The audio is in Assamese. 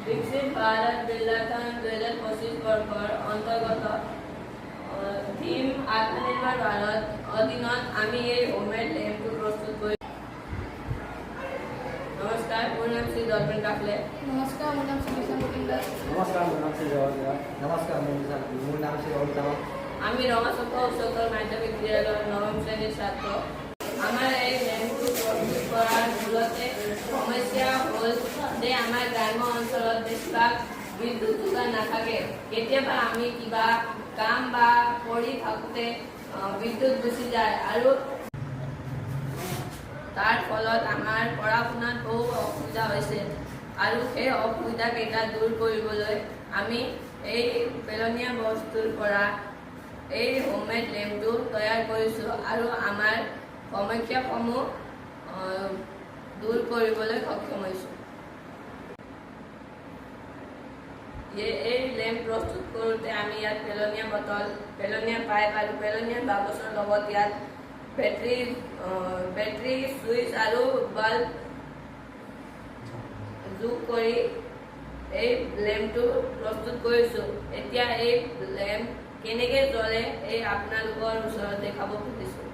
विकसित भारत बिल्डाथन 2025 বৰ্ষৰ অন্তৰ্গত থিম আত্মনিৰ্ভৰ ভাৰত অধীনত আমি এই হোমমেড লেম্পটো প্ৰস্তুত কৰি। নমস্কাৰ, মোৰ নাম শ্ৰী দৰ্পণ কাফলে। नमस्कार, मेरा नाम श्री विशाल मुकिंदर। नमस्कार, मेरा नाम श्री जवाहर। नमस्कार, मेरा नाम श्री अमिताभ। আমি ৰঙাচক্ৰ উচ্চতৰ মাধ্যমিক বিদ্যালয়ৰ নৱম শ্ৰেণীৰ ছাত্ৰ। আমাৰ এই লেম্পটো প্ৰস্তুত কৰাৰ মূলতে সমস্যা হ'ল যে আমাৰ গ্ৰাম্য অঞ্চলত বেছিভাগ বিদ্যুৎ যোগান নাথাকে। কেতিয়াবা আমি কিবা কাম বা কৰি থাকোঁতে বিদ্যুৎ গুচি যায় আৰু তাৰ ফলত আমাৰ পঢ়া শুনাত বহু অসুবিধা হৈছে আৰু সেই অসুবিধাকেইটা দূৰ কৰিবলৈ আমি এই পেলনীয়া বস্তুৰ পৰা এই হোমমেড লেম্পটো তৈয়াৰ কৰিছোঁ আৰু আমাৰ সমস্যাসমূহ দূৰ কৰিবলৈ সক্ষম হৈছোঁ। এই লেম্প প্ৰস্তুত কৰোঁতে আমি ইয়াত পেলনীয়া বটল, পেলনীয়া পাইপ আৰু পেলনীয়া বাকচৰ লগত ইয়াত বেটাৰী চুইচ আৰু বাল্ব যোগ কৰি এই লেম্পটো প্ৰস্তুত কৰিছোঁ। এতিয়া এই লেম্প কেনেকৈ জ্বলে এই আপোনালোকৰ ওচৰত দেখাব খুজিছোঁ।